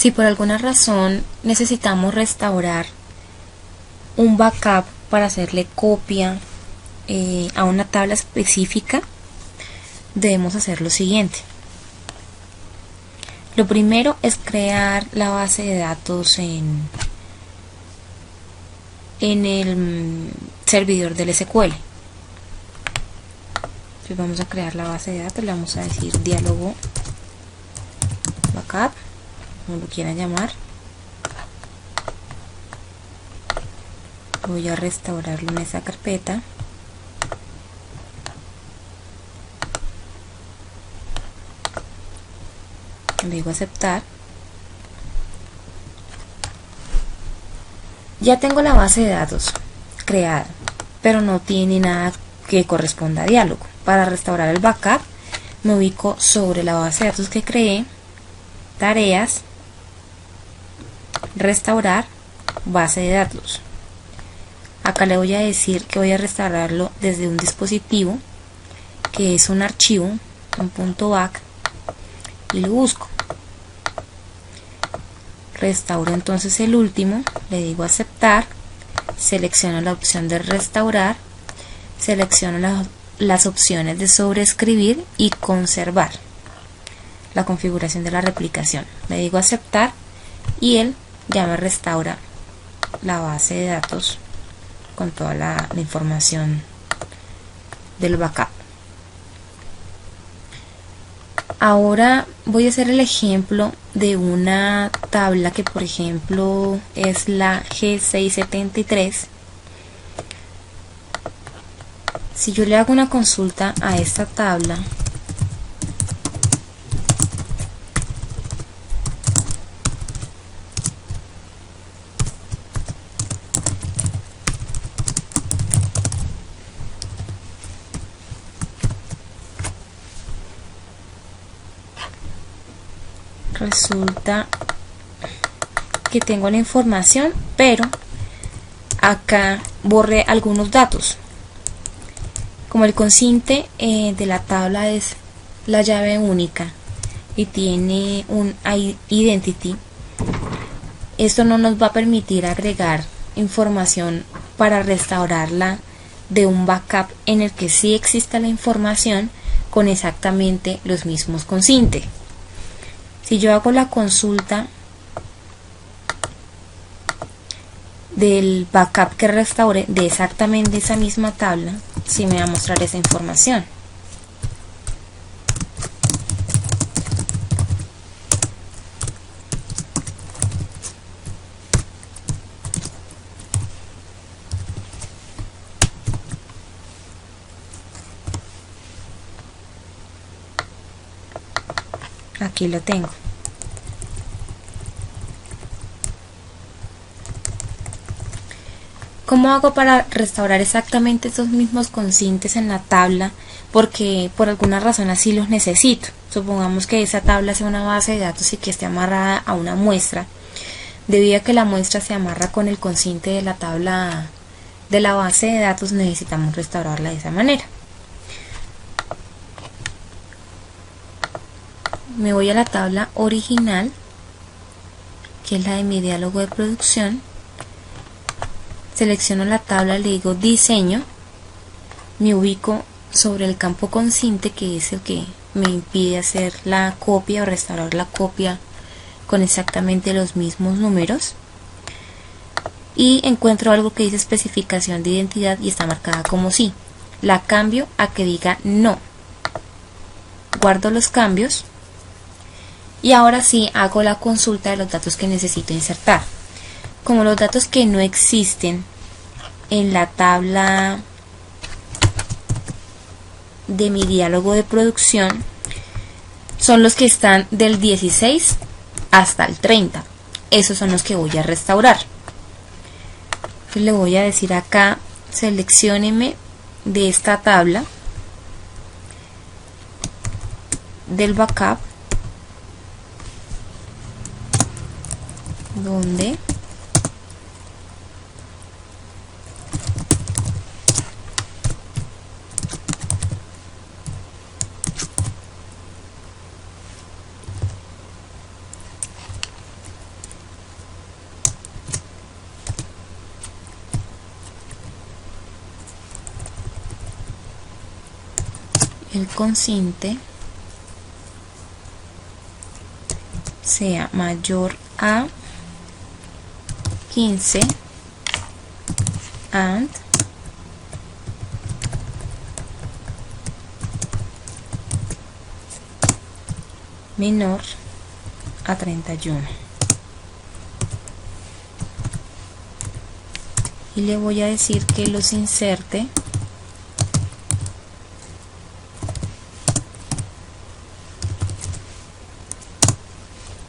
Si por alguna razón necesitamos restaurar un backup para hacerle copia a una tabla específica, debemos hacer lo siguiente. Lo primero es crear la base de datos en el servidor del SQL. Entonces vamos a crear la base de datos, le vamos a decir diálogo backup, como lo quieran llamar. Voy a restaurarlo en esa carpeta. Le digo aceptar. Ya tengo la base de datos creada, pero no tiene nada que corresponda a diálogo. Para restaurar el backup, me ubico sobre la base de datos que creé, tareas, restaurar, base de datos. Acá le voy a decir que voy a restaurarlo desde un dispositivo, que es un archivo, un .back, y lo busco. Restauro entonces el último, le digo aceptar, selecciono la opción de restaurar, selecciono las opciones de sobreescribir y conservar la configuración de la replicación. Le digo aceptar y él ya me restaura la base de datos con toda la información del backup. Ahora voy a hacer el ejemplo de una tabla que, por ejemplo, es la G673. Si yo le hago una consulta a esta tabla, resulta que tengo la información, pero acá borré algunos datos. Como el consinte de la tabla es la llave única y tiene un identity, esto no nos va a permitir agregar información para restaurarla de un backup en el que sí exista la información con exactamente los mismos consinte. Si yo hago la consulta del backup que restaure de exactamente esa misma tabla, sí me va a mostrar esa información. Aquí lo tengo. ¿Cómo hago para restaurar exactamente esos mismos consintes en la tabla? Porque por alguna razón así los necesito. Supongamos que esa tabla sea una base de datos y que esté amarrada a una muestra. Debido a que la muestra se amarra con el consinte de la tabla de la base de datos, necesitamos restaurarla de esa manera. Me voy a la tabla original, que es la de mi diálogo de producción. Selecciono la tabla, le digo diseño, me ubico sobre el campo consinte, que es el que me impide hacer la copia o restaurar la copia con exactamente los mismos números, y encuentro algo que dice especificación de identidad y está marcada como sí. La cambio a que diga no. Guardo los cambios y ahora sí hago la consulta de los datos que necesito insertar. Como los datos que no existen en la tabla de mi diálogo de producción son los que están del 16 hasta el 30, esos son los que voy a restaurar. Entonces le voy a decir acá, seleccióneme de esta tabla del backup donde el consinte sea mayor a 15 and menor a 31. Y le voy a decir que los inserte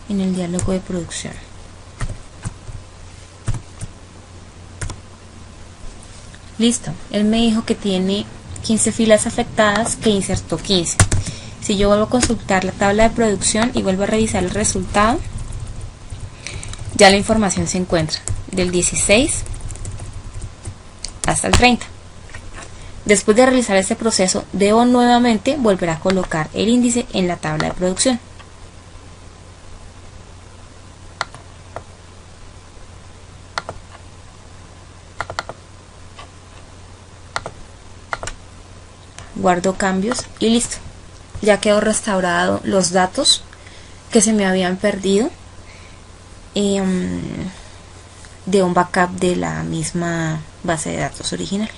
en el diálogo de producción. Listo, él me dijo que tiene 15 filas afectadas, que insertó 15. Si yo vuelvo a consultar la tabla de producción y vuelvo a revisar el resultado, ya la información se encuentra del 16 hasta el 30. Después de realizar este proceso, debo nuevamente volver a colocar el índice en la tabla de producción. Guardo cambios y listo. Ya quedó restaurado los datos que se me habían perdido de un backup de la misma base de datos original.